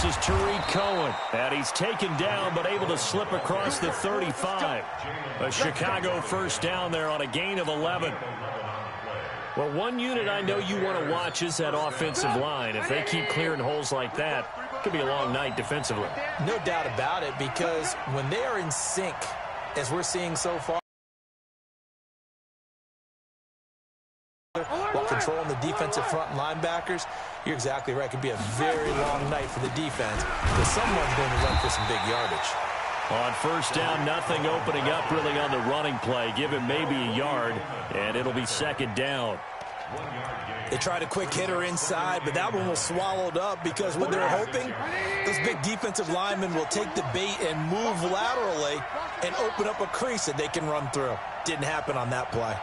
This is Tariq Cohen. And he's taken down but able to slip across the 35. A Chicago first down there on a gain of 11. Well, one unit I know you want to watch is that offensive line. If they keep clearing holes like that, it could be a long night defensively. No doubt about it, because when they are in sync, as we're seeing so far, while controlling the defensive front linebackers, you're exactly right. It could be a very long night for the defense, because someone's going to run for some big yardage. On first down, nothing opening up really on the running play. Give him maybe a yard, and it'll be second down. They tried a quick hitter inside, but that one was swallowed up because what they're hoping, those big defensive linemen will take the bait and move laterally and open up a crease that they can run through. Didn't happen on that play.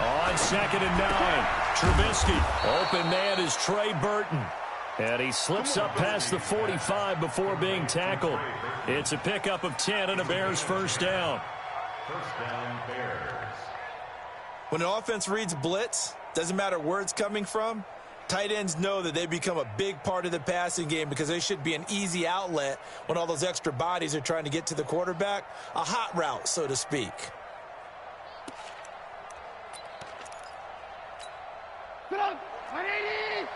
On 2nd and 9, Trubisky. Open man is Trey Burton. And he slips up past the 45 before being tackled. It's a pickup of 10 and a Bears first down. First down, Bears. When an offense reads blitz, doesn't matter where it's coming from, tight ends know that they become a big part of the passing game because they should be an easy outlet when all those extra bodies are trying to get to the quarterback. A hot route, so to speak. Get up, 180!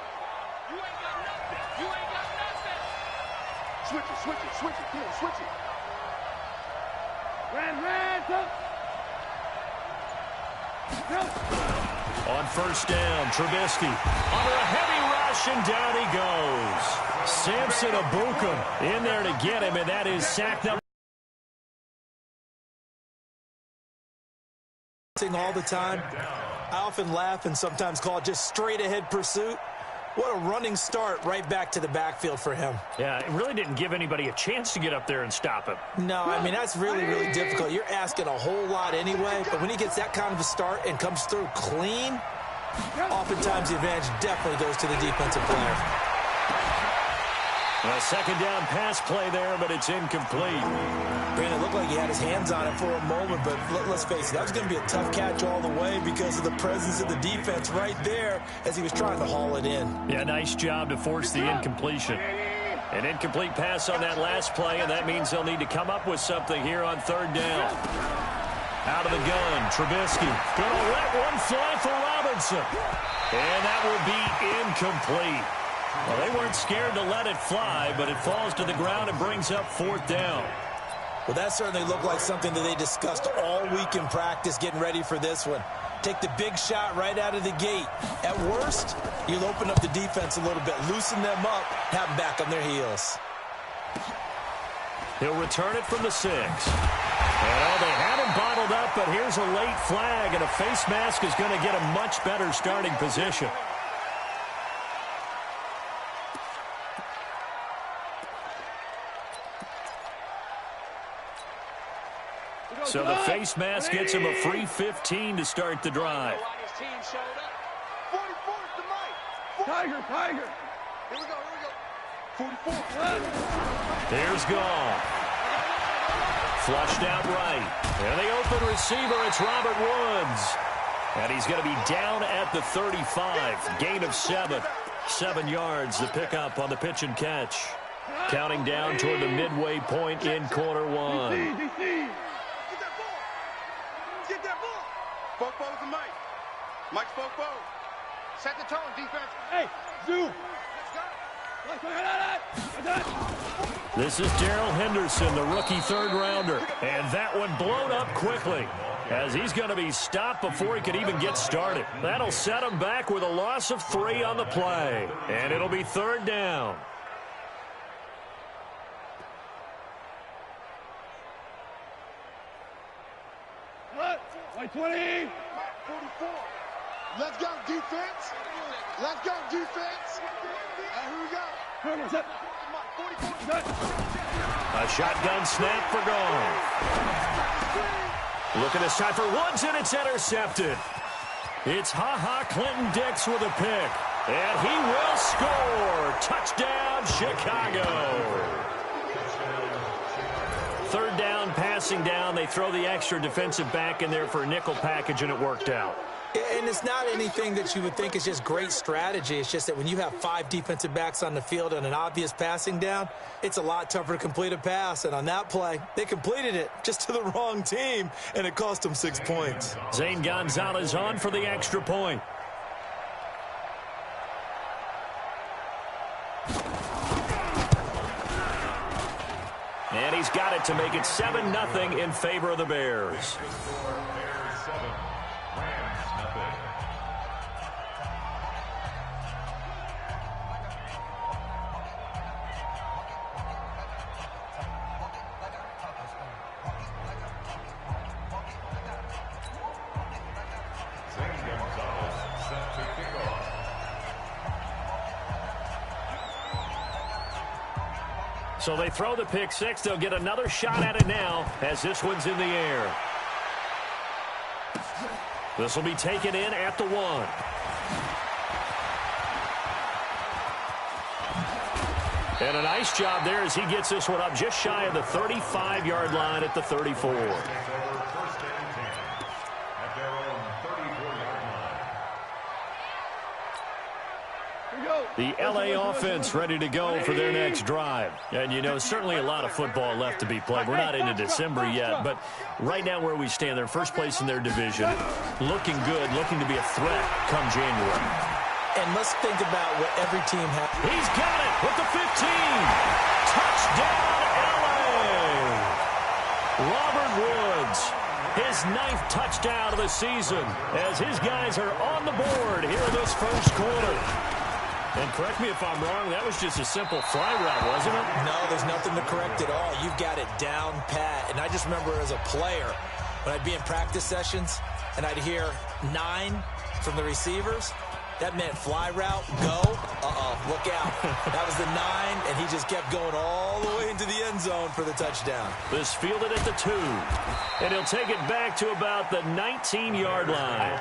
You ain't got nothing. You ain't got nothing. Switch it, switch it, switch it. Come on, switch it. Ran, go. On first down, Trubisky under a heavy rush, and down he goes. Samson Abukum in there to get him, and that is sack number. All the time. I often laugh and sometimes call it just straight ahead pursuit. What a running start right back to the backfield for him. Yeah, it really didn't give anybody a chance to get up there and stop him. No, I mean, that's really, really difficult. You're asking a whole lot anyway, but when he gets that kind of a start and comes through clean, oftentimes the advantage definitely goes to the defensive player. A second down pass play there, but it's incomplete. Brandon, it looked like he had his hands on it for a moment, but let's face it, that was going to be a tough catch all the way because of the presence of the defense right there as he was trying to haul it in. Yeah, nice job to force the incompletion. An incomplete pass on that last play, and that means they'll need to come up with something here on third down. Out of the gun, Trubisky going to let one fly for Robinson. And that will be incomplete. Well, they weren't scared to let it fly, but it falls to the ground and brings up fourth down. Well, that certainly looked like something that they discussed all week in practice getting ready for this one. Take the big shot right out of the gate. At worst, you'll open up the defense a little bit, loosen them up, have them back on their heels. He'll return it from the 6. And they had him bottled up, but here's a late flag, and a face mask is going to get a much better starting position. So the face mask gets him a free 15 to start the drive. Tiger. Here we go. 44. There's Gall. Flushed out right. And the open receiver, it's Robert Woods. And he's going to be down at the 35. Gain of 7. 7 yards, the pickup on the pitch and catch. Counting down toward the midway point in quarter 1. Fofo's the Mike. Mike's Fofo. Set the tone, defense. Hey, Zoo. This is Darrell Henderson, the rookie third-rounder. And that one blown up quickly as he's going to be stopped before he could even get started. That'll set him back with a loss of 3 on the play. And it'll be third down. Like 20. 44. Let's go, defense. Let's go, defense. Here we go. A shotgun snap for Gall. Looking this time for Woods, and it's intercepted. It's Ha-Ha Clinton-Dix with a pick. And he will score. Touchdown, Chicago. Third down, passing down. They throw the extra defensive back in there for a nickel package, and it worked out. And it's not anything that you would think is just great strategy. It's just that when you have 5 defensive backs on the field and an obvious passing down, it's a lot tougher to complete a pass. And on that play, they completed it just to the wrong team, and it cost them 6 points. Zane Gonzalez on for the extra point. And he's got it to make it 7-0 in favor of the Bears. So they throw the pick six. They'll get another shot at it now as this one's in the air. This will be taken in at the 1. And a nice job there as he gets this one up just shy of the 35-yard line at the 34. The LA offense ready to go for their next drive. And, you know, certainly a lot of football left to be played. We're not into December yet, but right now where we stand, they're first place in their division, looking good, looking to be a threat come January. And let's think about what every team has. He's got it with the 15. Touchdown, LA. Robert Woods, his 9th touchdown of the season as his guys are on the board here in this first quarter. And correct me if I'm wrong, that was just a simple fly route, wasn't it? No, there's nothing to correct at all. You've got it down pat. And I just remember as a player, when I'd be in practice sessions and I'd hear 9 from the receivers, that meant fly route, go, look out. That was the 9, and he just kept going all the way into the end zone for the touchdown. This fielded at the 2, and he'll take it back to about the 19-yard line.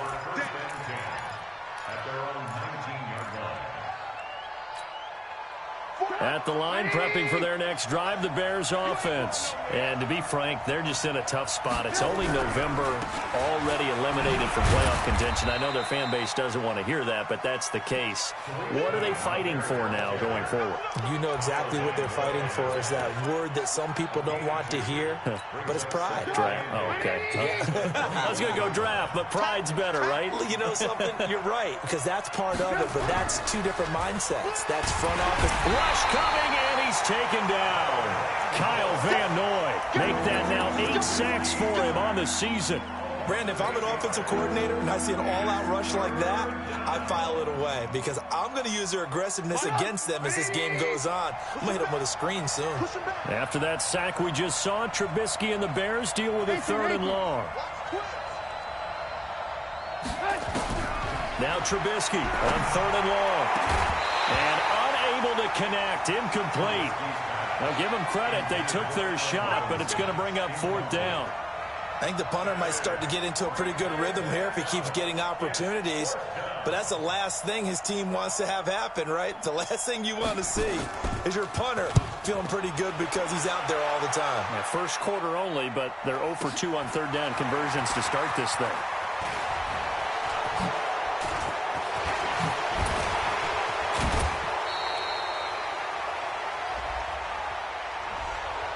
At the line, prepping for their next drive, the Bears offense. And to be frank, they're just in a tough spot. It's only November, already eliminated from playoff contention. I know their fan base doesn't want to hear that, but that's the case. What are they fighting for now going forward? You know exactly what they're fighting for is that word that some people don't want to hear, but it's pride. Draft. Oh, okay. I was going to go draft, but pride's better, right? You know something? You're right, because that's part of it, but that's 2 different mindsets. That's front office. Rush coming, and he's taken down. Kyle Van Noy make that now 8 sacks for him on the season. Brandon, if I'm an offensive coordinator and I see an all-out rush like that, I file it away because I'm going to use their aggressiveness against them as this game goes on. I'm going to hit them with a screen soon. After that sack we just saw, Trubisky and the Bears deal with a 3rd and long. Now Trubisky on 3rd and long. And unable to connect, incomplete. Now give them credit, they took their shot, but it's going to bring up 4th down. I think the punter might start to get into a pretty good rhythm here if he keeps getting opportunities. But that's the last thing his team wants to have happen, right? The last thing you want to see is your punter feeling pretty good because he's out there all the time. Yeah, first quarter only, but they're 0 for 2 on 3rd down conversions to start this thing.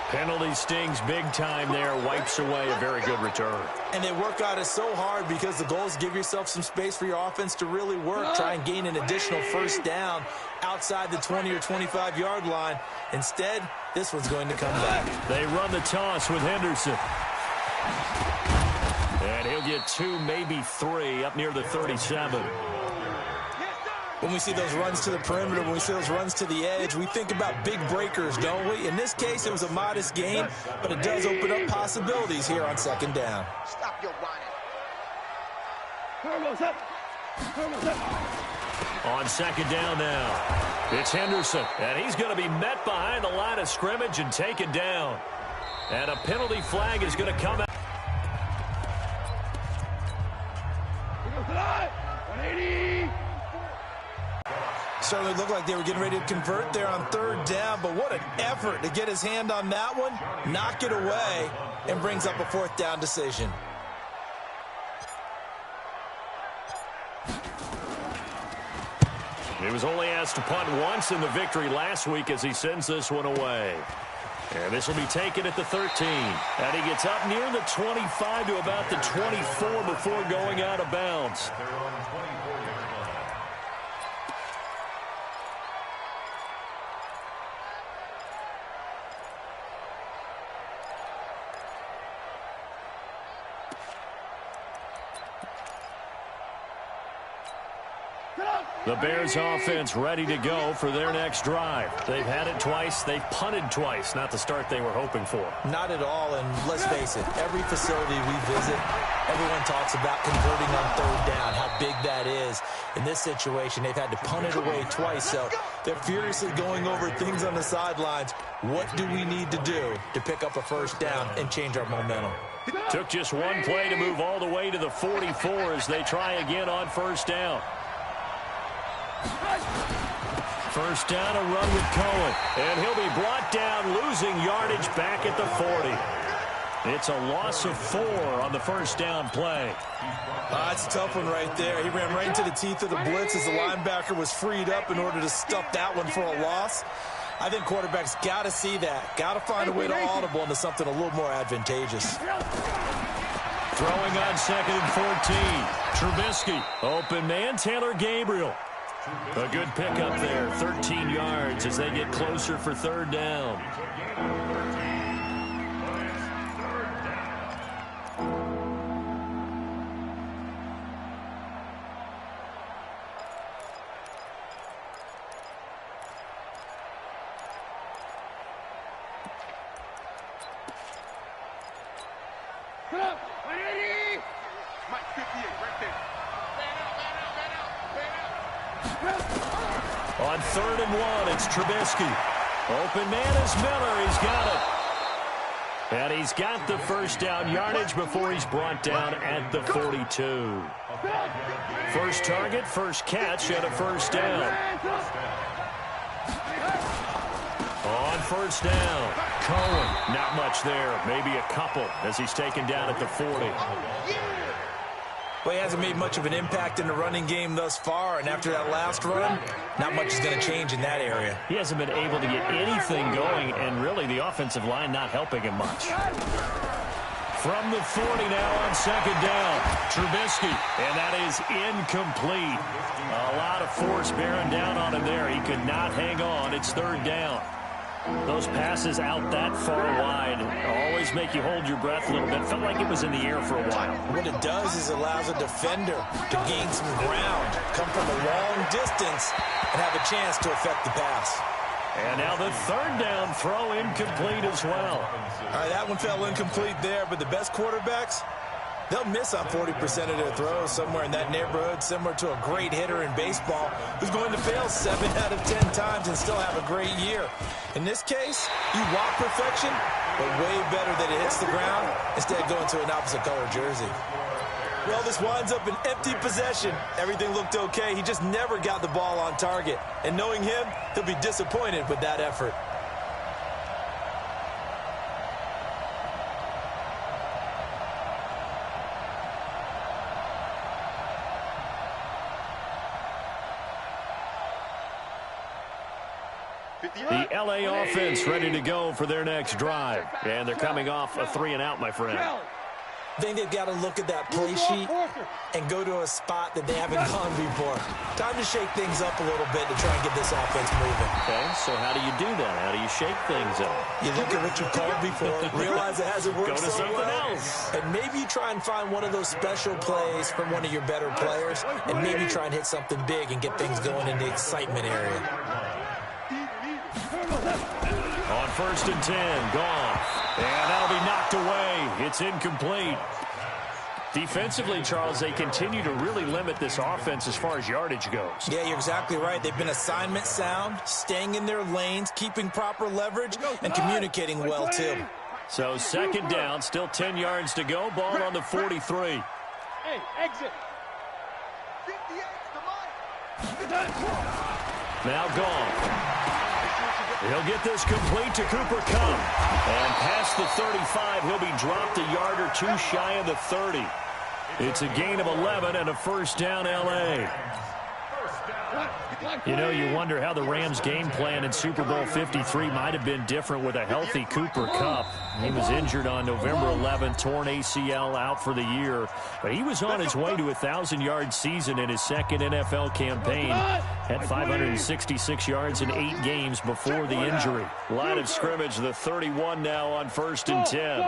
Penalty stings big time there, wipes away a very good return. And they work on it so hard because the goal is give yourself some space for your offense to really work. Try and gain an additional 1st down outside the 20 or 25-yard line. Instead, this one's going to come back. They run the toss with Henderson. And he'll get 2, maybe 3 up near the 37. When we see those runs to the perimeter, when we see those runs to the edge, we think about big breakers, don't we? In this case, it was a modest gain, but it does open up possibilities here on 2nd down. Stop your running. On 2nd down now, it's Henderson, and he's going to be met behind the line of scrimmage and taken down. And a penalty flag is going to come out. 180. Certainly looked like they were getting ready to convert there on 3rd down, but what an effort to get his hand on that one, knock it away, and brings up a 4th down decision. He was only asked to punt once in the victory last week as he sends this one away. And this will be taken at the 13. And he gets up near the 25 to about the 24 before going out of bounds. The Bears offense ready to go for their next drive. They've had it twice. They've punted twice. Not the start they were hoping for. Not at all, and let's face it, every facility we visit, everyone talks about converting on third down, how big that is. In this situation, they've had to punt it away twice, so they're furiously going over things on the sidelines. What do we need to do to pick up a first down and change our momentum? Took just one play to move all the way to the 44 as they try again on first down. First down, a run with Cohen. And he'll be brought down, losing yardage back at the 40. It's a loss of 4 on the first down play. It's a tough one right there. He ran right into the teeth of the blitz as the linebacker was freed up in order to stuff that one for a loss. I think quarterbacks got to see that. Got to find a way to audible into something a little more advantageous. Throwing on second and 14. Trubisky. Open man, Taylor Gabriel. A good pickup there, 13 yards as they get closer for third down. Come on, 180! Mike 58 right there. On third and 1, it's Trubisky. Open man is Miller. He's got it. And he's got the first down yardage before he's brought down at the 42. First target, first catch, and a first down. On first down, Cohen. Not much there, maybe a couple as he's taken down at the 40. Well, he hasn't made much of an impact in the running game thus far, and after that last run, not much is going to change in that area. He hasn't been able to get anything going, and really the offensive line not helping him much. From the 40 now on second down, Trubisky, and that is incomplete. A lot of force bearing down on him there. He could not hang on. It's third down. Those passes out that far wide always make you hold your breath a little bit. Felt like it was in the air for a while. What it does is allows a defender to gain some ground, come from a long distance, and have a chance to affect the pass. And now the third down throw incomplete as well. All right, that one fell incomplete there, but the best quarterbacks, they'll miss on 40% of their throws, somewhere in that neighborhood, similar to a great hitter in baseball who's going to fail 7 out of 10 times and still have a great year. In this case, you want perfection, but way better that it hits the ground instead of going to an opposite color jersey. Well, this winds up an empty possession. Everything looked okay. He just never got the ball on target. And knowing him, he'll be disappointed with that effort. The LA offense ready to go for their next drive. And they're coming off a 3-and-out, my friend. I think they've got to look at that play sheet and go to a spot that they haven't gone before. Time to shake things up a little bit to try and get this offense moving. Okay, so how do you do that? How do you shake things up? You look at what you called before, realize it hasn't worked Go to so something well, else. and maybe you try and find one of those special plays from one of your better players, and maybe try and hit something big and get things going in the excitement area. On first and 10, gone. And that'll be knocked away. It's incomplete. Defensively, Charles, they continue to really limit this offense as far as yardage goes. Yeah, you're exactly right. They've been assignment sound, staying in their lanes, keeping proper leverage, and communicating well, too. So second down, still 10 yards to go. Ball on the 43. Hey, exit. Now gone. He'll get this complete to Cooper Kupp. And past the 35, he'll be dropped a yard or two shy of the 30. It's a gain of 11 and a first down, L.A. You know, you wonder how the Rams' game plan in Super Bowl 53 might have been different with a healthy Cooper Kupp. He was injured on November 11th, torn ACL, out for the year. But he was on his way to a 1,000-yard season in his second NFL campaign. Had 566 yards in 8 games before the injury. Line of scrimmage, the 31 now on 1st and 10.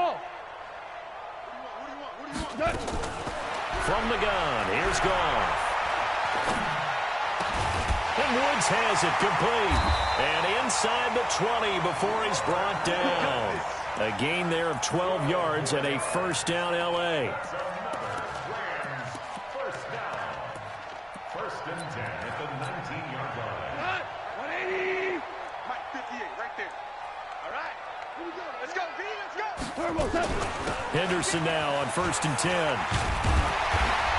From the gun, here's Goff. And Woods has it complete. And inside the 20 before he's brought down. A gain there of 12 yards and a first down L.A. First and 10 at the 19-yard line. 180. Mike, 58, right there. All right. Here we go. Let's go, B. Let's go. Henderson now on 1st and 10.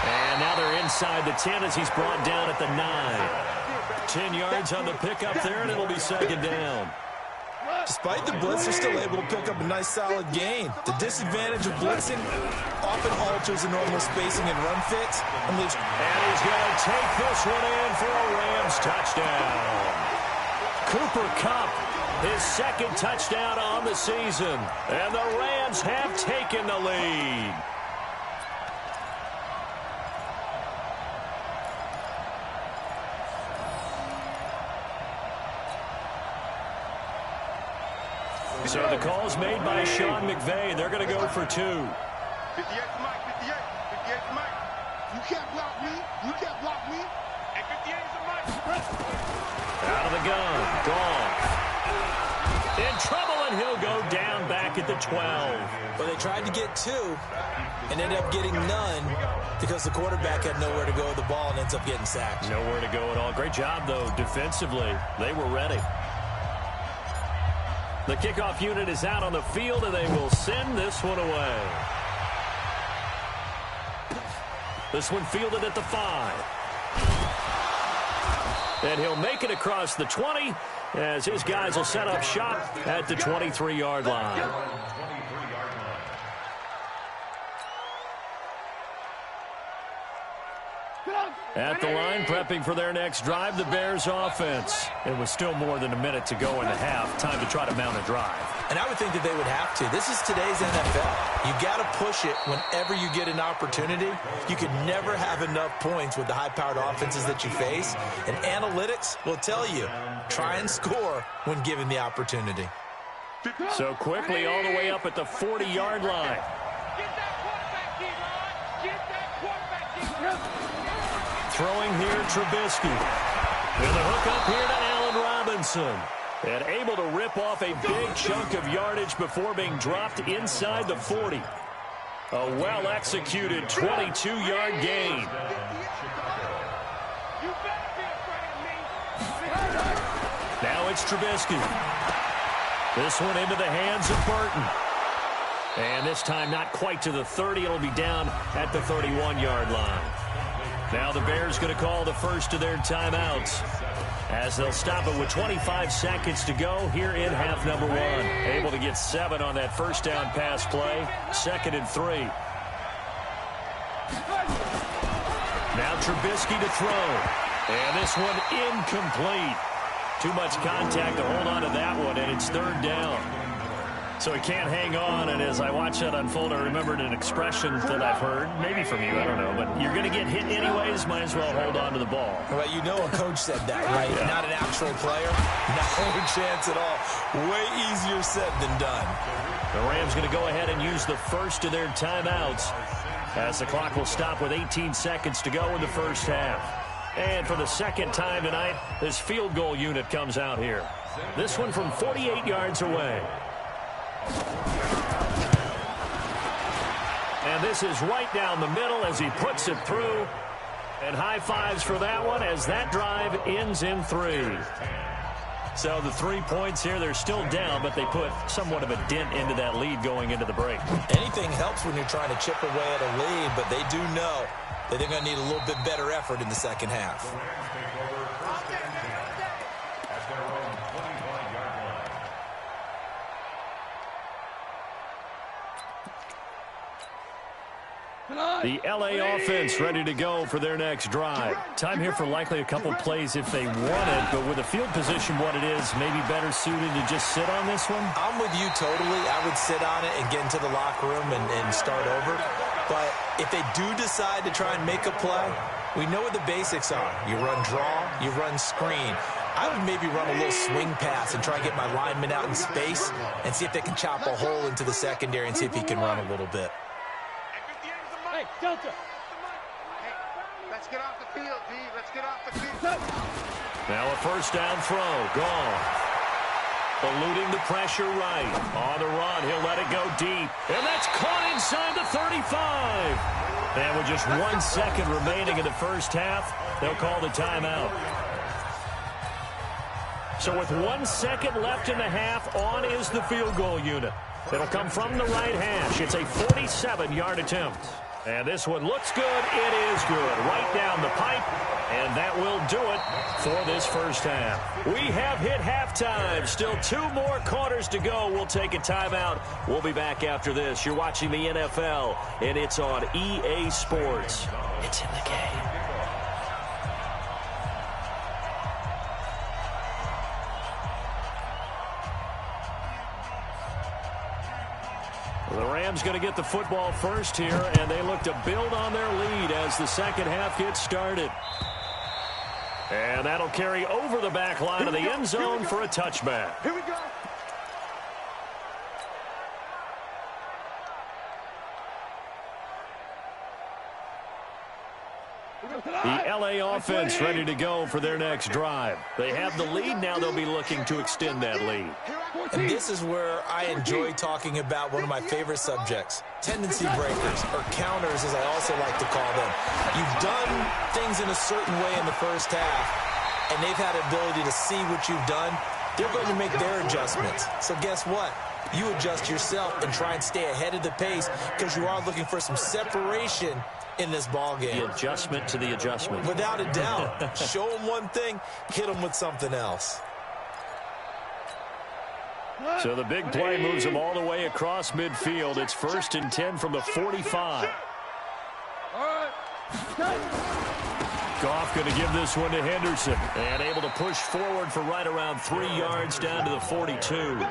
And now they're inside the 10 as he's brought down at the 9. 10 yards on the pickup there, and it'll be second down. Despite the blitz, they're still able to pick up a nice, solid gain. The disadvantage of blitzing often alters the normal spacing and run fits. And he's going to take this one in for a Rams touchdown. Cooper Kupp, his second touchdown on the season. And the Rams have taken the lead. So the call's made by Sean McVay. They're going to go for 2. 58 to Mike, 58. 58 to Mike. You can't block me. You can't block me. And 58 to Mike. Out of the gun. Goff. In trouble, and he'll go down back at the 12. Well, they tried to get 2 and ended up getting none because the quarterback had nowhere to go with the ball and ends up getting sacked. Nowhere to go at all. Great job, though, defensively. They were ready. The kickoff unit is out on the field, and they will send this one away. This one fielded at the 5. And he'll make it across the 20 as his guys will set up shop at the 23-yard line. At the line, prepping for their next drive, the Bears offense. It was still more than a minute to go in the half. Time to try to mount a drive. And I would think that they would have to. This is today's NFL. You got to push it whenever you get an opportunity. You can never have enough points with the high-powered offenses that you face. And analytics will tell you, try and score when given the opportunity. So quickly all the way up at the 40-yard line. Throwing here, Trubisky. And the hook up here to Allen Robinson. And able to rip off a big chunk of yardage before being dropped inside the 40. A well-executed 22-yard gain. Now it's Trubisky. This one into the hands of Burton. And this time not quite to the 30. It'll be down at the 31-yard line. Now the Bears going to call the first of their timeouts as they'll stop it with 25 seconds to go here in half number 1. Able to get 7 on that first down pass play. 2nd and 3. Now Trubisky to throw. And this one incomplete. Too much contact to hold on to that one, and it's 3rd down. So he can't hang on, and as I watch that unfold, I remembered an expression that I've heard, maybe from you, I don't know, but you're going to get hit anyways, might as well hold on to the ball. Well, you know a coach said that, right? Yeah. Not an actual player. No chance at all. Way easier said than done. The Rams going to go ahead and use the first of their timeouts as the clock will stop with 18 seconds to go in the first half. And for the second time tonight, this field goal unit comes out here. This one from 48 yards away. And this is right down the middle as he puts it through. And high fives for that one as that drive ends in 3. So the 3 points here, they're still down, but they put somewhat of a dent into that lead going into the break. Anything helps when you're trying to chip away at a lead, but they do know that they're going to need a little bit better effort in the second half. The LA offense ready to go for their next drive. Time here for likely a couple plays if they want it, but with the field position what it is, maybe better suited to just sit on this one? I'm with you totally. I would sit on it and get into the locker room and start over. But if they do decide to try and make a play, we know what the basics are. You run draw, you run screen. I would maybe run a little swing pass and try and get my lineman out in space and see if they can chop a hole into the secondary and see if he can run a little bit. Hey, Delta. Hey, let's get off the field, D. Let's get off the field. Now a first down throw. Gone. Eluding the pressure right. On the run, he'll let it go deep. And that's caught inside the 35. And with just 1 second remaining in the first half, they'll call the timeout. So with 1 second left in the half, on is the field goal unit. It'll come from the right hash. It's a 47-yard attempt. And this one looks good. It is good. Right down the pipe. And that will do it for this first half. We have hit halftime. Still 2 more quarters to go. We'll take a timeout. We'll be back after this. You're watching the NFL, and it's on EA Sports. It's in the game. The Rams going to get the football first here, and they look to build on their lead as the second half gets started. And that'll carry over the back line of the end zone for a touchback. Here we go. The LA offense ready to go for their next drive. They have the lead. Now they'll be looking to extend that lead. And this is where I enjoy talking about one of my favorite subjects, tendency breakers, or counters as I also like to call them. You've done things in a certain way in the first half, and they've had the ability to see what you've done. They're going to make their adjustments. So guess what? You adjust yourself and try and stay ahead of the pace because you are looking for some separation in this ball game. The adjustment to the adjustment. Without a doubt. Show them one thing, hit them with something else. So the big play moves them all the way across midfield. It's 1st and 10 from the 45. Goff going to give this one to Henderson. And able to push forward for right around 3 yards down to the 42.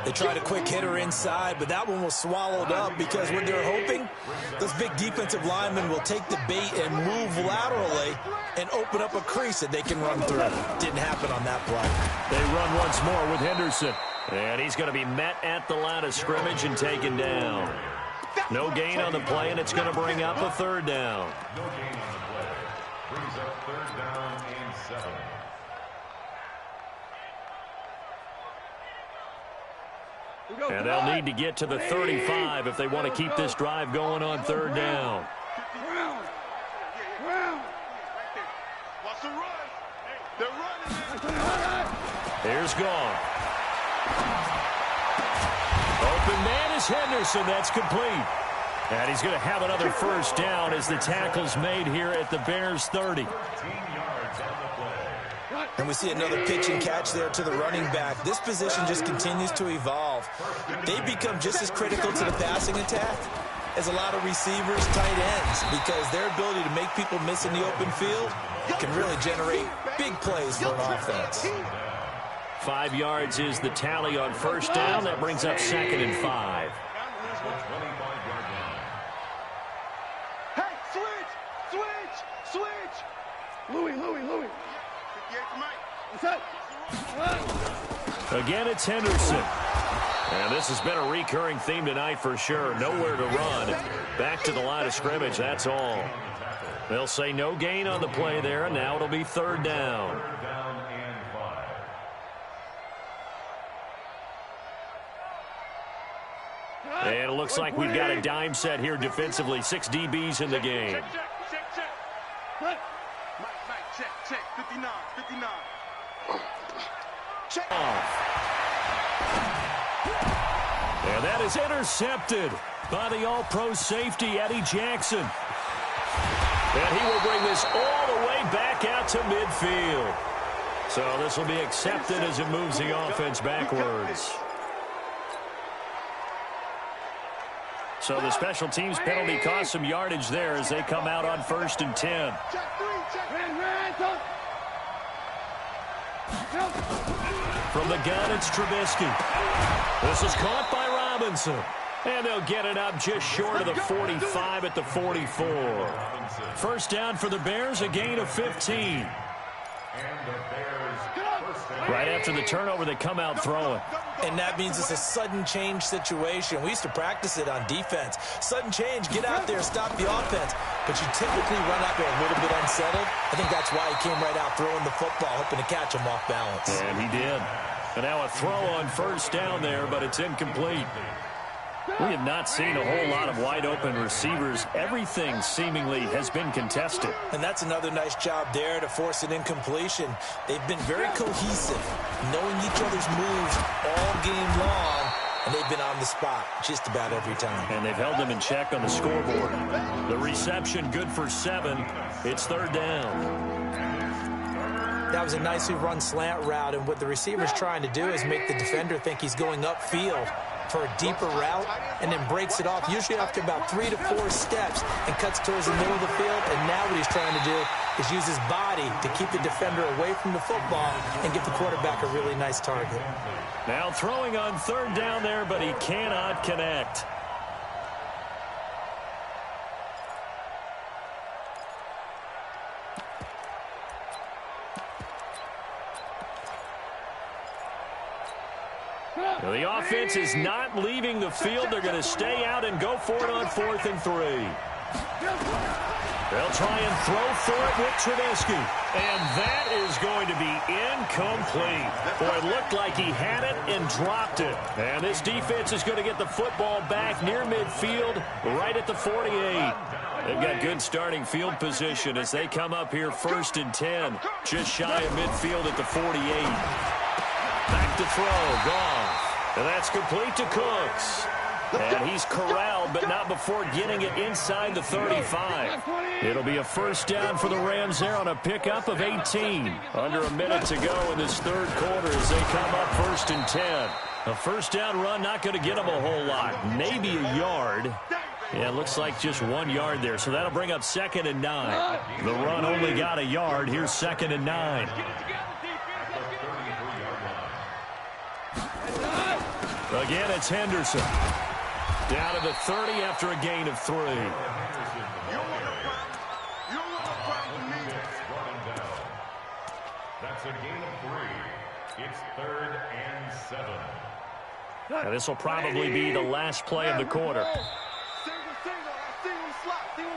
They tried a quick hitter inside, but that one was swallowed up because what they're hoping, those big defensive linemen will take the bait and move laterally and open up a crease that they can run through. Didn't happen on that play. They run once more with Henderson. And he's going to be met at the line of scrimmage and taken down. No gain on the play, and it's going to bring up a 3rd down. No gain on the play. Brings up 3rd down and 7. And they'll need to get to the 35 if they want to keep this drive going on 3rd down. Here's Goff. Open man is Henderson. That's complete. And he's going to have another first down as the tackle's made here at the Bears 30. And we see another pitch and catch there to the running back. This position just continues to evolve. They become just as critical to the passing attack as a lot of receivers, tight ends, because their ability to make people miss in the open field can really generate big plays for an offense. 5 yards is the tally on first down. That brings up 2nd and 5. Hey, switch. Louis. Again, it's Henderson. And this has been a recurring theme tonight for sure. Nowhere to run. Back to the line of scrimmage, that's all. They'll say no gain on the play there, and now it'll be 3rd down. And it looks like we've got a dime set here defensively. 6 DBs in the game. Check. Mike, check. 59. Check. And that is intercepted by the all-pro safety, Eddie Jackson. And he will bring this all the way back out to midfield. So this will be accepted as it moves the offense backwards. So the special teams penalty cost some yardage there as they come out on 1st and 10. From the gun, it's Trubisky. This is caught by Robinson. And they'll get it up just short of the 45 at the 44. First down for the Bears, a gain of 15. Right after the turnover, they come out throwing. And that means it's a sudden change situation. We used to practice it on defense. Sudden change, get out there, stop the offense. But you typically run out there a little bit unsettled. I think that's why he came right out throwing the football, hoping to catch him off balance. And he did. And now a throw on first down there, but it's incomplete. We have not seen a whole lot of wide-open receivers. Everything seemingly has been contested. And that's another nice job there to force an incompletion. They've been very cohesive, knowing each other's moves all game long, and they've been on the spot just about every time. And they've held them in check on the scoreboard. The reception good for 7. It's 3rd down. That was a nicely run slant route, and what the receiver's trying to do is make the defender think he's going upfield for a deeper route, and then breaks it off, usually after about 3 to 4 steps, and cuts towards the middle of the field. And now what he's trying to do is use his body to keep the defender away from the football and give the quarterback a really nice target. Now throwing on 3rd down there, but he cannot connect. Well, the offense is not leaving the field. They're going to stay out and go for it on 4th and 3. They'll try and throw for it with Trubisky. And that is going to be incomplete. Boy, it looked like he had it and dropped it. And this defense is going to get the football back near midfield, right at the 48. They've got good starting field position as they come up here 1st and 10, just shy of midfield at the 48. Back to throw, Goff. And that's complete to Cooks. And he's corralled, but not before getting it inside the 35. It'll be a first down for the Rams there on a pickup of 18. Under a minute to go in this 3rd quarter as they come up 1st and 10. A first down run not going to get them a whole lot. Maybe a yard. Yeah, it looks like just 1 yard there. So that'll bring up 2nd and 9. The run only got a yard. Here's 2nd and 9. Again, it's Henderson. Down to the 30 after a gain of 3. That's a gain of 3. It's 3rd and 7. Now, this will probably be the last play of the quarter.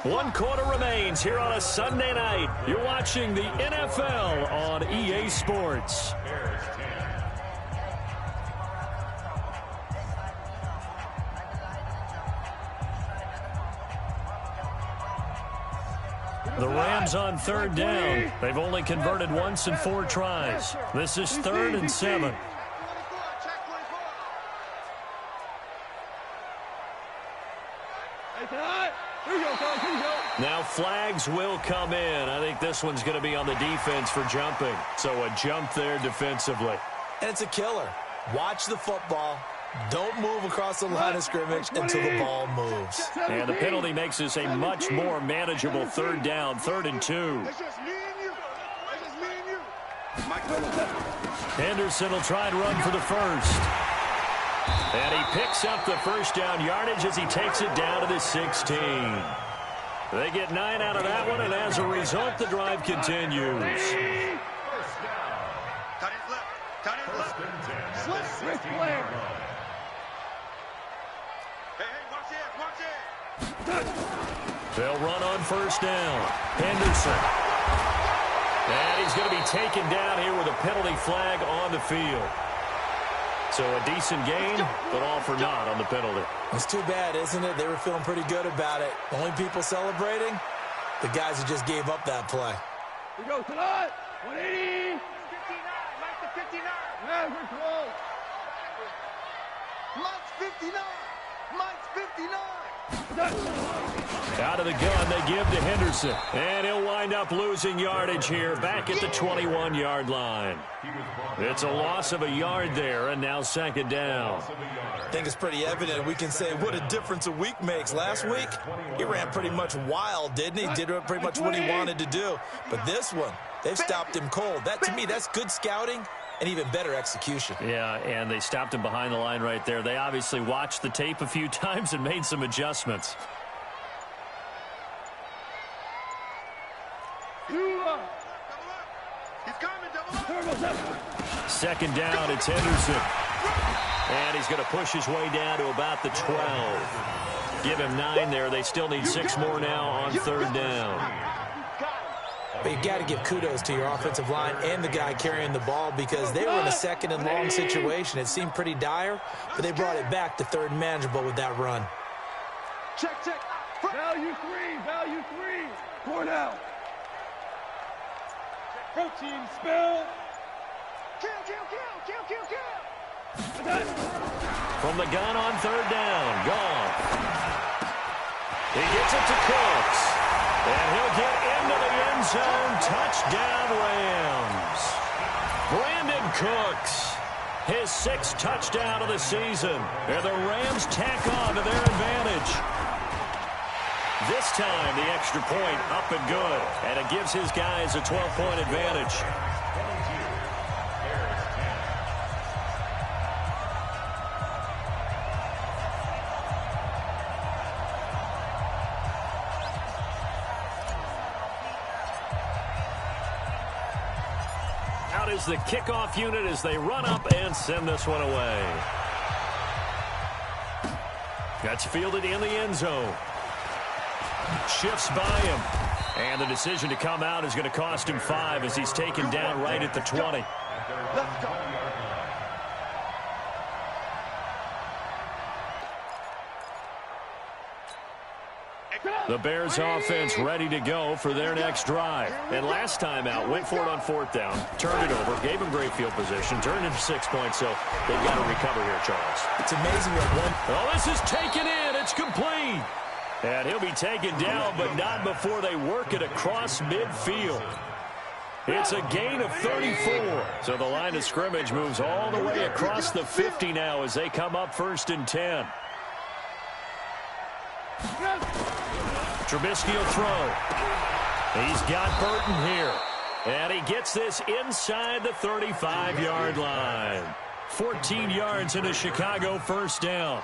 1 quarter remains here on a Sunday night. You're watching the NFL on EA Sports. The Rams on 3rd down. They've only converted once in 4 tries. This is 3rd and 7. Now flags will come in. I think this one's going to be on the defense for jumping. So a jump there defensively. And it's a killer. Watch the football. Don't move across the line of scrimmage until the ball moves. And the penalty makes this a much more manageable 3rd down, 3rd and 2. Henderson will try and run for the first. And he picks up the first down yardage as he takes it down to the 16. They get 9 out of that one, and as a result, the drive continues. Cut his lip. Cut his lip. Slip. Hey, watch it. They'll run on first down. Henderson. And he's going to be taken down here with a penalty flag on the field. So a decent gain, but all for naught on the penalty. It's too bad, isn't it? They were feeling pretty good about it. Only people celebrating, the guys who just gave up that play. We go tonight. 180. 59. Mike the 59. Yeah, we're close. Mike's 59. Mike's 59. Out of the gun, they give to Henderson. And he'll wind up losing yardage here, back at the 21-yard line. It's a loss of a yard there, and now second down. I think it's pretty evident. We can say what a difference a week makes. Last week, he ran pretty much wild, didn't he? Did pretty much what he wanted to do. But this one, they've stopped him cold. That, to me, that's good scouting and even better execution. Yeah, and they stopped him behind the line right there. They obviously watched the tape a few times and made some adjustments. Second down, it's Henderson. And he's going to push his way down to about the 12. Give him 9 there. They still need 6 more now on third down. But you got to give kudos to your offensive line and the guy carrying the ball because they were in a second and long situation. It seemed pretty dire, but they brought it back to third and manageable with that run. Check. Value 3. Cornell. Protein spill. Kill. From the gun on third down. Gone. He gets it to Cooks. And he'll get into the end zone. Touchdown, Rams. Brandon Cooks. His 6th touchdown of the season. And the Rams tack on to their advantage. This time, the extra point up and good. And it gives his guys a 12-point advantage. Out is the kickoff unit as they run up and send this one away. That's fielded in the end zone. Shifts by him. And the decision to come out is going to cost him 5 as he's taken down right at the 20. Let's go. The Bears offense ready to go for their next drive. And last time out, went for it on 4th down, turned it over, gave him great field position, turned into 6 points, so they've got to recover here, Charles. It's amazing what one... Oh, this is taken in. It's complete. And he'll be taken down, but not before they work it across midfield. It's a gain of 34. So the line of scrimmage moves all the way across the 50 now as they come up 1st and 10. Trubisky will throw. He's got Burton here. And he gets this inside the 35-yard line. 14 yards into Chicago, 1st down.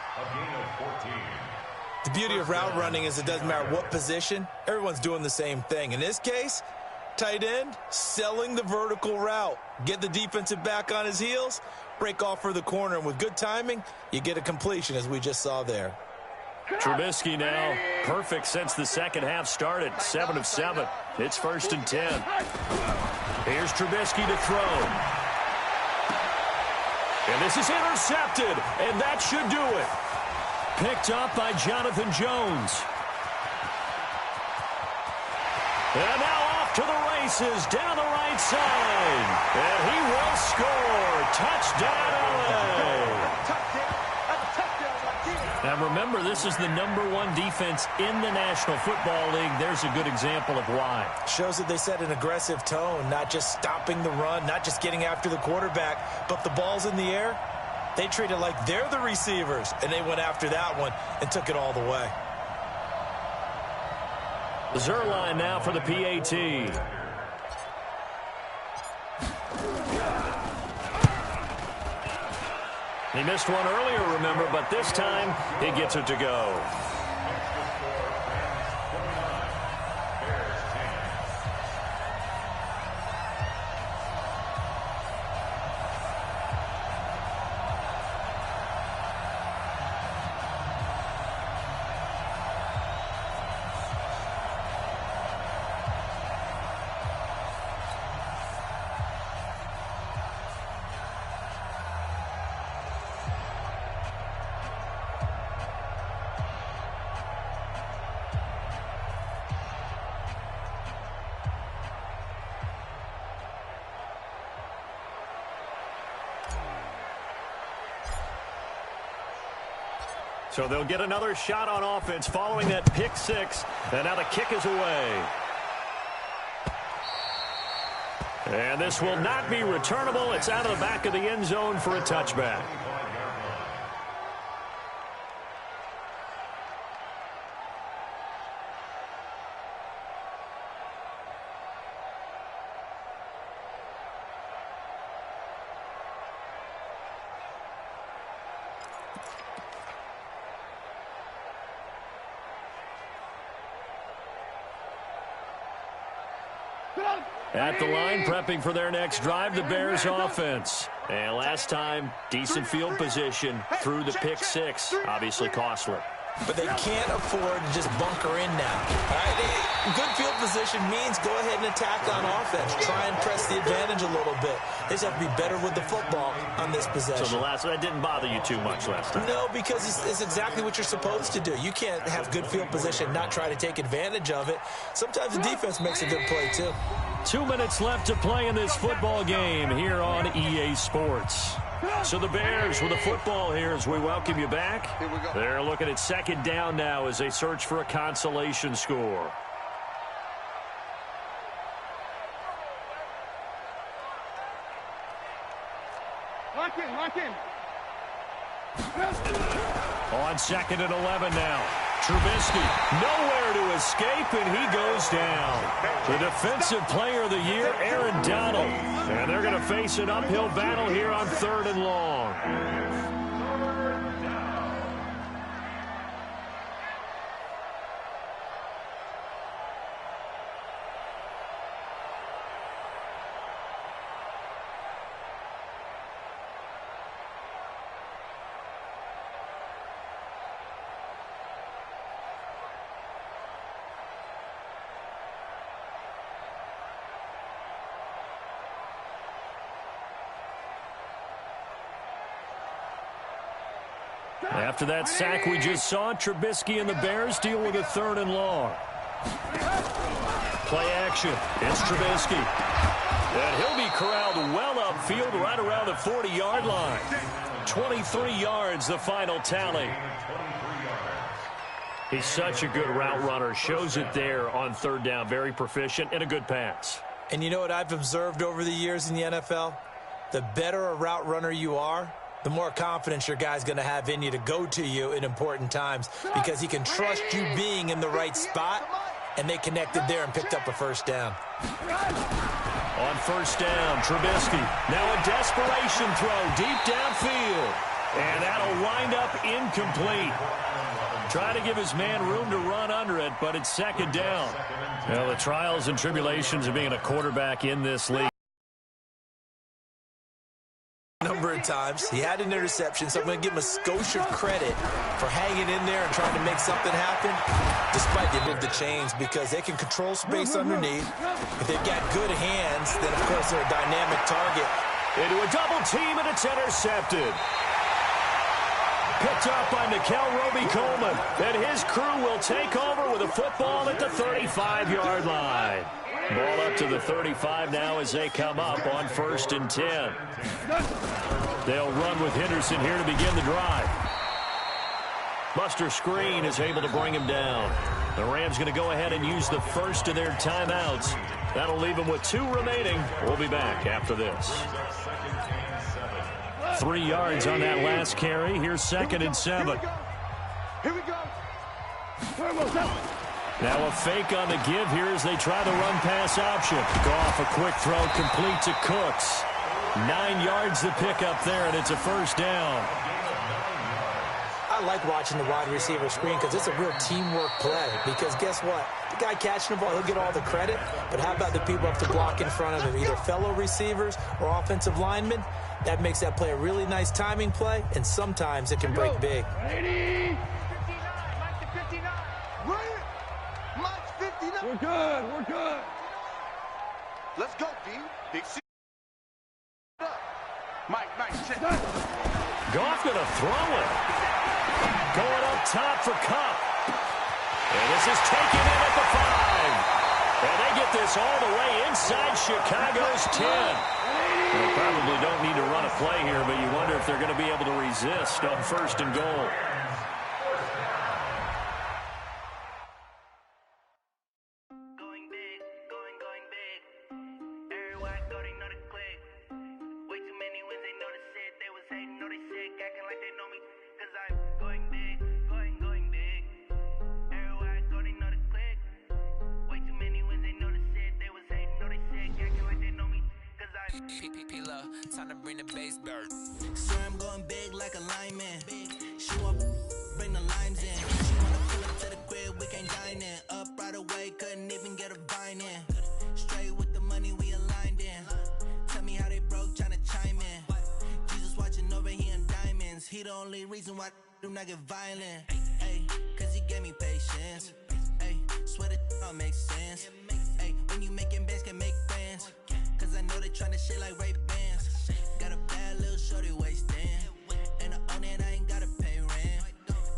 The beauty of route running is it doesn't matter what position. Everyone's doing the same thing. In this case, tight end, selling the vertical route. Get the defensive back on his heels, break off for the corner. And with good timing, you get a completion, as we just saw there. Trubisky now, perfect since the second half started. 7 of 7. It's 1st and 10. Here's Trubisky to throw. And this is intercepted, and that should do it. Picked up by Jonathan Jones. And now off to the races down the right side. And he will score. Touchdown, LA. Now remember, this is the #1 defense in the National Football League. There's a good example of why. Shows that they set an aggressive tone, not just stopping the run, not just getting after the quarterback, but the ball's in the air. They treat it like they're the receivers, and they went after that one and took it all the way. Zerline now for the PAT. He missed one earlier, remember, but this time he gets it to go. So they'll get another shot on offense following that pick six. And now the kick is away. And this will not be returnable. It's out of the back of the end zone for a touchback. At the line, prepping for their next drive, the Bears offense. And last time, decent field position through the pick six. Obviously costly. But they can't afford to just bunker in now. All right? Good field position means go ahead and attack on offense. Try and press the advantage a little bit. They just have to be better with the football on this possession. So that didn't bother you too much last time? No, because it's exactly what you're supposed to do. You can't have good field position, not try to take advantage of it. Sometimes the defense makes a good play, too. 2 minutes left to play in this football game here on EA Sports. So the Bears with the football here as we welcome you back. They're looking at second down now as they search for a consolation score. Lock in. On second and 11 now. Trubisky nowhere to escape, and he goes down. The defensive player of the year, Aaron Donald. And they're going to face an uphill battle here on third and long. After that sack we just saw, Trubisky and the Bears deal with a third and long. Play action. It's Trubisky. And he'll be corralled well upfield right around the 40-yard line. 23 yards, the final tally. He's such a good route runner. Shows it there on third down. Very proficient and a good pass. And you know what I've observed over the years in the NFL? The better a route runner you are, the more confidence your guy's going to have in you to go to you in important times because he can trust you being in the right spot, and they connected there and picked up a first down. On first down, Trubisky. Now a desperation throw deep downfield. And that'll wind up incomplete. Try to give his man room to run under it, but it's second down. Well, the trials and tribulations of being a quarterback in this league. Number of times. He had an interception, so I'm going to give him a skosh of credit for hanging in there and trying to make something happen, despite they move the chains, because they can control space underneath. If they've got good hands, then, of course, they're a dynamic target. Into a double team, and it's intercepted. Picked up by Nickel Roby-Coleman, and his crew will take over with a football at the 35-yard line. Ball up to the 35 now as they come up on 1st and 10. They'll run with Henderson here to begin the drive. Buster Screen is able to bring him down. The Rams going to go ahead and use the first of their timeouts. That'll leave them with 2 remaining. We'll be back after this. 3 yards on that last carry. Here's 2nd and 7. Here we go. Now a fake on the give here as they try the run-pass option. Goff, a quick throw, complete to Cooks. 9 yards to pick up there, and it's a first down. I like watching the wide receiver screen because it's a real teamwork play. Because guess what? The guy catching the ball, he'll get all the credit. But how about the people up to block in front of him, either fellow receivers or offensive linemen? That makes that play a really nice timing play, and sometimes it can break big. 59, Mike to 59. Mike's 59. We're good. Let's go, D. Big C. Mike, check. Goff going to throw it. Going up top for Kupp. And this is taken in at the 5. And they get this all the way inside Chicago's 10. They probably don't need to run a play here, but you wonder if they're going to be able to resist on 1st and goal. P-P-P-P-Love, time to bring the bass back. Swear I'm going big like a lineman. She want bring the limes in. She wanna pull up to the crib, we can't dine in. Up right away, couldn't even get a vine in. Straight with the money we aligned in. Tell me how they broke, tryna chime in. Jesus watching over, he in diamonds. He the only reason why I do not get violent. Ay, cause he gave me patience. Ay, swear that all makes sense. Ay, when you making bands, can make friends. Cause I know they tryna shit like Ray-Bans. Got a bad little shorty wasting. And I own it, I ain't gotta pay rent.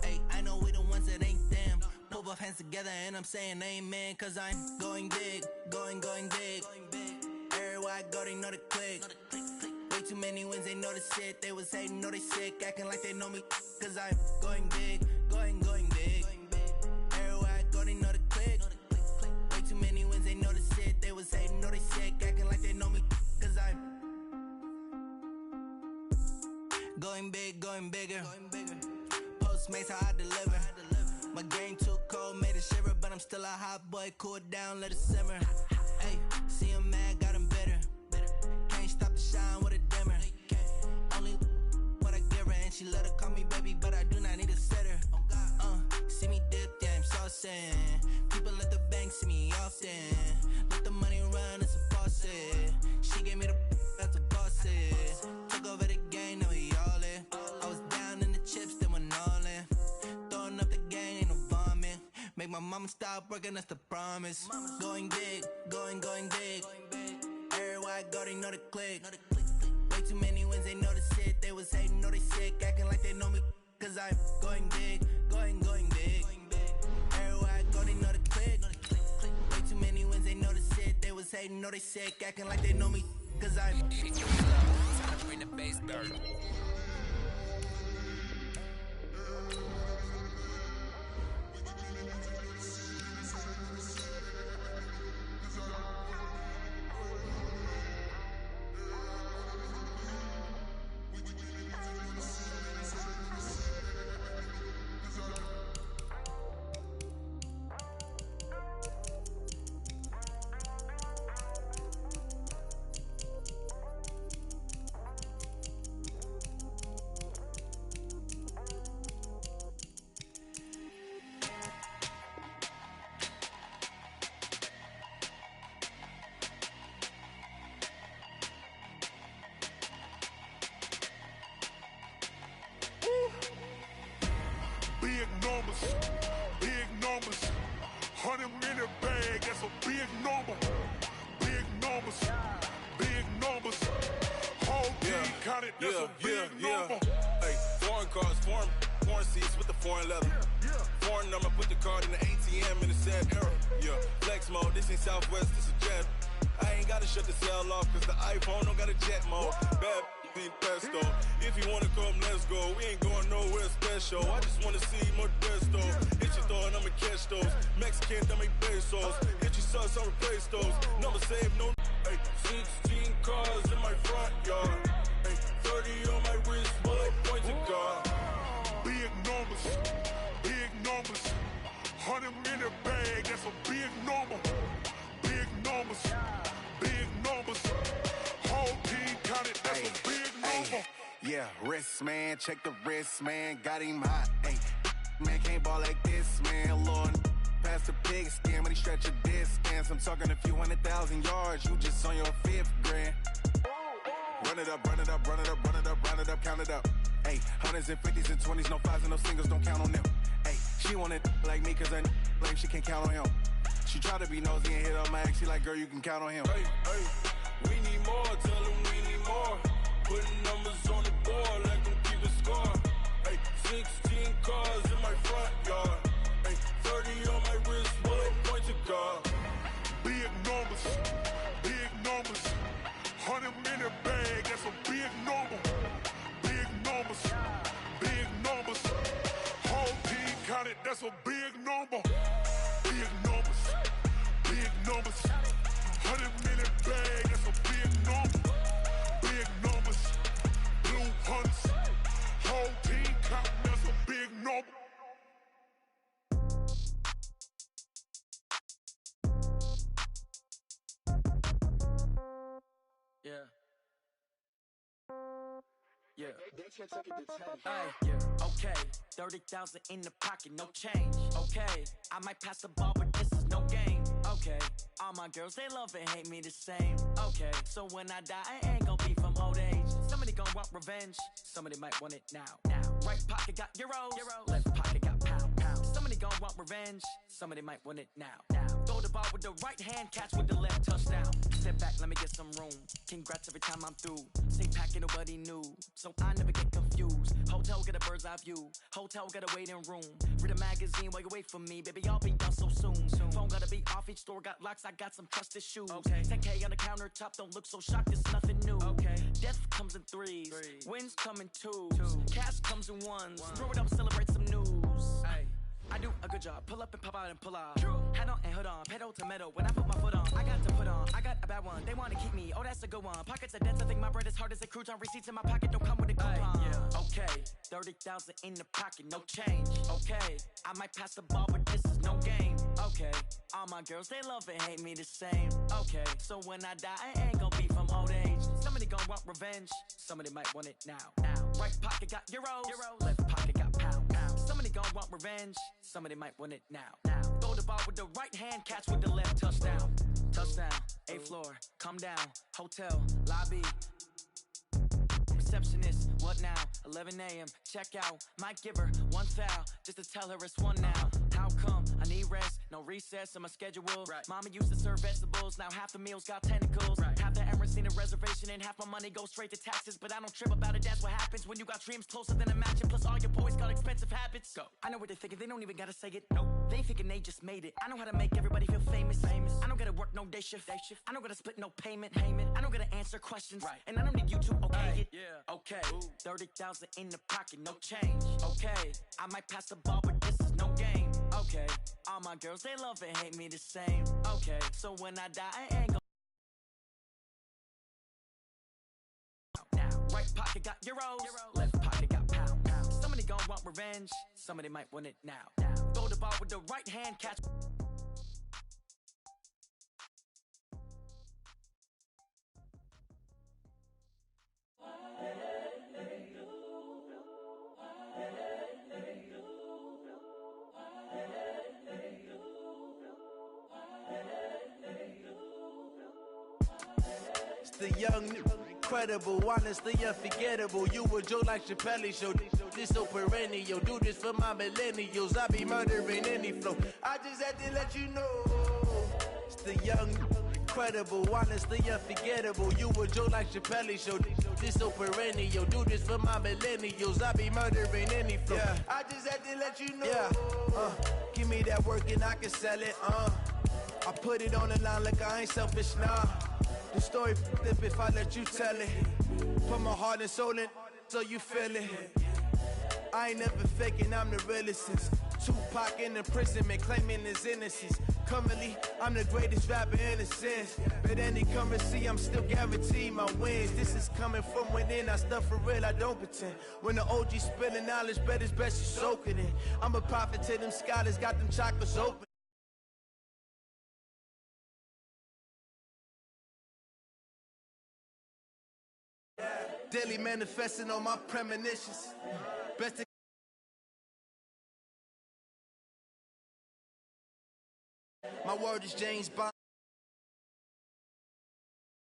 Ay, I know we the ones that ain't them. Pull both hands together and I'm saying amen. Cause I'm going big, going big. Everywhere I go, they know the click. Way too many wins, they know the shit. They was hating, know they sick, acting like they know me. Cause I'm going big, going big. Everywhere I go, they know the click. Way too many wins, they know the shit. They was hating, know they sick, acting like they know me. Cause I'm going big, going bigger. Postmates, how I deliver. My game too cold, made it shiver. But I'm still a hot boy, cool down, let it simmer. Hey, see him mad, got him bitter. Can't stop the shine with a dimmer. Only what I give her, and she let her call me baby, but I do not need a sitter. See me dip, yeah, I'm saucing. People at the bank see me often. Let the money run, it's a faucet. She gave me the that's a boss it. Took over the game, now we all in. I was down in the chips, then went all in. Throwing up the game, ain't no vomit. Make my mama stop working, that's the promise. Going big, going big. Everywhere I go, they know the click. Way too many wins, they know the shit. They was hating, know they sick, acting like they know me. Cause I'm going big, going big. Everywhere I go, they know the click. Way too many wins, they know the shit. They was hating, know they sick, acting like they know me. Cause I'm time to bring the bass back. Big numbers, 100 in the bag, that's a big number. Big numbers, whole team counted, that's a big number. Hey, foreign cars, foreign seats with the foreign leather. Foreign number, put the card in the ATM in the sad era. Yeah, flex mode, this ain't Southwest, this is jet. I ain't gotta shut the cell off, cause the iPhone don't got a jet mode. Bad ain't pesto. If you wanna come, let's go. We ain't going nowhere special. I just wanna see more desto. Hit your thought, I'ma catch those. Mexican, dame pesos. Hit your sus, I'll replace those. Number save, no. Hey, 16 cars in my front yard. Hey, 30 on my wrist, bullet pointed car. Big numbers, 100 in the bag, that's a big number. Big numbers, whole team counted, that's a big number. Yeah, wrist man, check the wrist man, got him hot. Ay, man can't ball like this, man. Lord, past the pig skin when he stretch a distance. I'm talking a few 100,000 yards, you just on your 5th grand. Run it up, count it up. Ay, hundreds and 50s and 20s, no 5s and no singles, don't count on them. Ay, she want it like me, cause I blame she can't count on him. She try to be nosy and hit up my ex, she like, girl, you can count on him. Hey, we need more, tell them we need more. Putting numbers on the board like I'm keeping score. Hey, 16 cars in my front yard. Hey, 30 on my wrist, bullet pointed car. Big numbers, 100 in the bag, that's a big number. Big numbers, whole team counted, that's a big number. Big numbers, 100 in the bag, that's a big number. Big numbers, blue hunts, whole team counting, that's a big number. Yeah. Okay, 30,000 in the pocket, no change. Okay, I might pass the ball, but this is no game. Okay, all my girls, they love and hate me the same. Okay, so when I die, I ain't gon' be from old age. Somebody gon' want revenge, somebody might want it now. Right pocket got euros, left pocket got pound. Somebody gon' want revenge, somebody might want it now. Throw the ball with the right hand, catch with the left, touchdown. Step back, let me get some room. Congrats every time I'm through. Stay packing, nobody knew, so I never get confused. Hotel get a bird's eye view, hotel get a waiting room. Read a magazine while you wait for me, baby, I'll be done so soon. Phone gotta be off, each store got locks, I got some trusted shoes. 10K on the countertop, don't look so shocked, it's nothing new. Death comes in threes, wins come in twos, cash comes in ones. Throw it up, celebrate some news. I do a good job, pull up and pop out and pull out. Head on and hood on, pedal to metal. When I put my foot on, I got to put on. I got a bad one, they wanna keep me, oh that's a good one. Pockets are dense, I think my bread is hard as a crouton. Receipts in my pocket don't come with a coupon. Okay, 30,000 in the pocket, no change. Okay, I might pass the ball, but this is no game. Okay, all my girls, they love and hate me the same. Okay, so when I die, I ain't gon' be from old age. Somebody gon' want revenge, somebody might want it now. Right pocket got euros, left pocket got pound. Somebody gon' want revenge, somebody might want it now. Throw the ball with the right hand, catch with the left, touchdown. Touchdown, 8th floor, come down, hotel, lobby. Receptionist, what now? 11 a.m., check out. Might give her one foul, just to tell her it's one now. How come? I need rest, no recess in my schedule. Mama used to serve vegetables, now half the meals got tentacles. Half the Emirates need a reservation and half my money goes straight to taxes. But I don't trip about it, that's what happens when you got dreams closer than a mansion. Plus all your boys got expensive habits. Go. I know what they're thinking, they don't even gotta say it. Nope. They thinking they just made it. I know how to make everybody feel famous. I don't gotta work no day shift. I don't gotta split no payment. I don't gotta answer questions. And I don't need you to okay it. Okay, 30,000 in the pocket, no change. Okay, I might pass the ball, but this is no game. Okay, all my girls, they love and hate me the same. Okay, so when I die, I ain't gon' now. Right pocket got euros, left pocket got pound. Somebody gon' want revenge, somebody might want it now. Throw the ball with the right hand, catch. The young, incredible, honestly unforgettable. You a Joe like Chappelle show. This so perennial. Do this for my millennials. I be murdering any flow. I just had to let you know. It's the young, incredible, honestly unforgettable. You a Joe like Chappelle show. This so perennial. Do this for my millennials. I be murdering any flow. I just had to let you know. Give me that work and I can sell it. I put it on the line like I ain't selfish, nah. The story flip if I let you tell it. Put my heart and soul in so you feel it. I ain't never faking, I'm the realest since Tupac in imprisonment, claiming his innocence. Currently, I'm the greatest rapper in a sense. But any currency, I'm still guaranteed my wins. This is coming from within, I stuff for real, I don't pretend. When the OG spilling knowledge, bet it's best you soak it in. I'm a prophet to them scholars, got them chakras open. Daily manifesting on my premonitions. Best my word is James Bond.